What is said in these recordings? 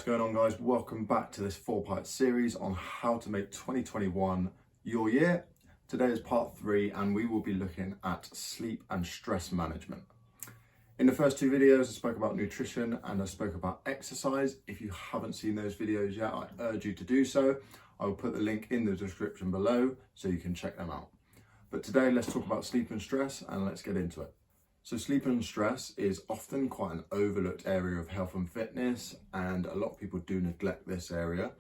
What's going on, guys? Welcome back to this 4-part series on how to make 2021 your year. Today is part 3 and we will be looking at sleep and stress management. In the first 2 videos I spoke about nutrition and I spoke about exercise. If you haven't seen those videos yet, I urge you to do so. I will put the link in the description below so you can check them out. But today let's talk about sleep and stress and let's get into it. So sleep and stress is often quite an overlooked area of health and fitness, and a lot of people do neglect this area.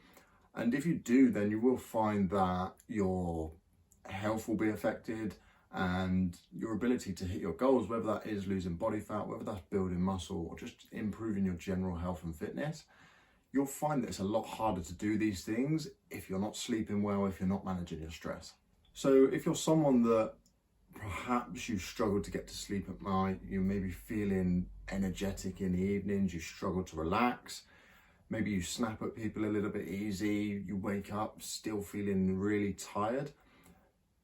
And if you do, then you will find that your health will be affected and your ability to hit your goals, whether that is losing body fat, whether that's building muscle or just improving your general health and fitness. You'll find that it's a lot harder to do these things if you're not sleeping well, if you're not managing your stress. So if you're someone that perhaps you struggle to get to sleep at night, you may be feeling energetic in the evenings, you struggle to relax, maybe you snap at people a little bit easy, you wake up still feeling really tired.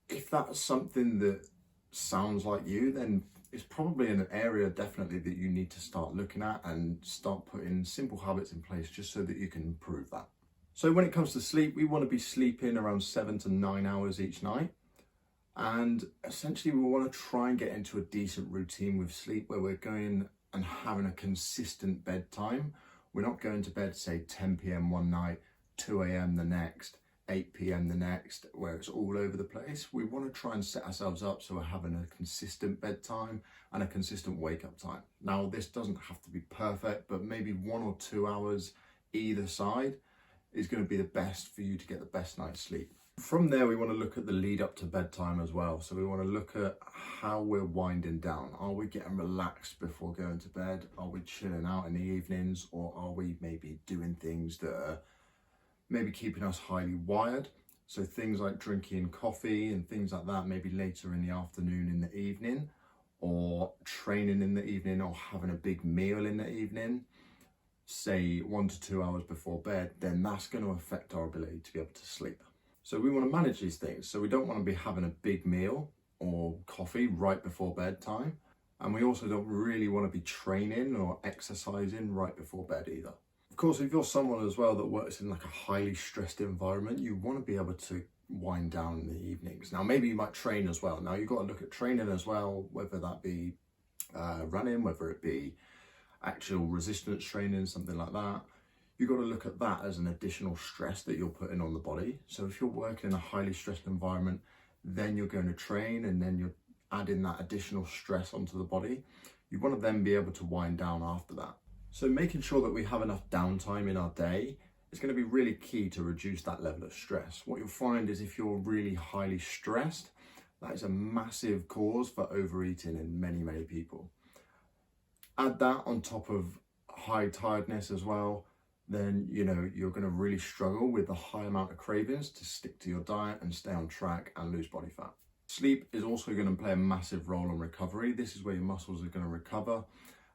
If that's something that sounds like you, then it's probably an area definitely that you need to start looking at and start putting simple habits in place just so that you can improve that. So when it comes to sleep, we want to be sleeping around 7 to 9 hours each night. And essentially we want to try and get into a decent routine with sleep where we're going and having a consistent bedtime. We're not going to bed, say 10 p.m. one night, 2 a.m. the next, 8 p.m. the next, where it's all over the place. We want to try and set ourselves up so we're having a consistent bedtime and a consistent wake up time. Now, this doesn't have to be perfect, but maybe 1 or 2 hours either side is going to be the best for you to get the best night's sleep. From there, we want to look at the lead up to bedtime as well. So we want to look at how we're winding down. Are we getting relaxed before going to bed? Are we chilling out in the evenings? Or are we maybe doing things that are maybe keeping us highly wired? So things like drinking coffee and things like that, maybe later in the afternoon, in the evening, or training in the evening, or having a big meal in the evening, say 1 to 2 hours before bed, then that's going to affect our ability to be able to sleep. So we want to manage these things. So we don't want to be having a big meal or coffee right before bedtime. And we also don't really want to be training or exercising right before bed either. Of course, if you're someone as well that works in like a highly stressed environment, you want to be able to wind down in the evenings. Now, maybe you might train as well. Now you've got to look at training as well, whether that be running, whether it be actual resistance training, something like that. You've got to look at that as an additional stress that you're putting on the body. So if you're working in a highly stressed environment, then you're going to train and then you're adding that additional stress onto the body. You want to then be able to wind down after that. So making sure that we have enough downtime in our day is going to be really key to reduce that level of stress. What you'll find is if you're really highly stressed, that is a massive cause for overeating in many, many people. Add that on top of high tiredness as well, then you're going to really struggle with the high amount of cravings to stick to your diet and stay on track and lose body fat. Sleep is also going to play a massive role in recovery. This is where your muscles are going to recover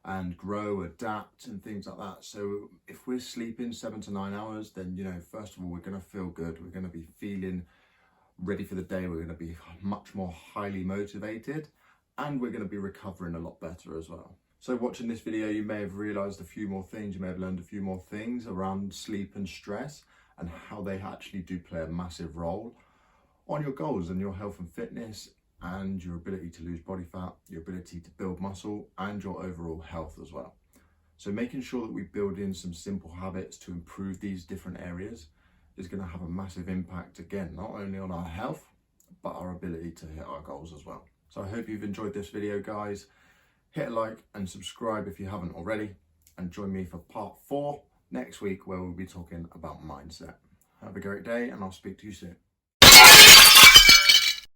and grow, adapt and things like that. So if we're sleeping 7 to 9 hours, then first of all, we're going to feel good. We're going to be feeling ready for the day. We're going to be much more highly motivated and we're going to be recovering a lot better as well. So watching this video, you may have realized a few more things, you may have learned a few more things around sleep and stress and how they actually do play a massive role on your goals and your health and fitness and your ability to lose body fat, your ability to build muscle and your overall health as well. So making sure that we build in some simple habits to improve these different areas is going to have a massive impact, again, not only on our health, but our ability to hit our goals as well. So I hope you've enjoyed this video, guys. Hit a like and subscribe if you haven't already, and join me for part 4 next week where we'll be talking about mindset. Have a great day and I'll speak to you soon.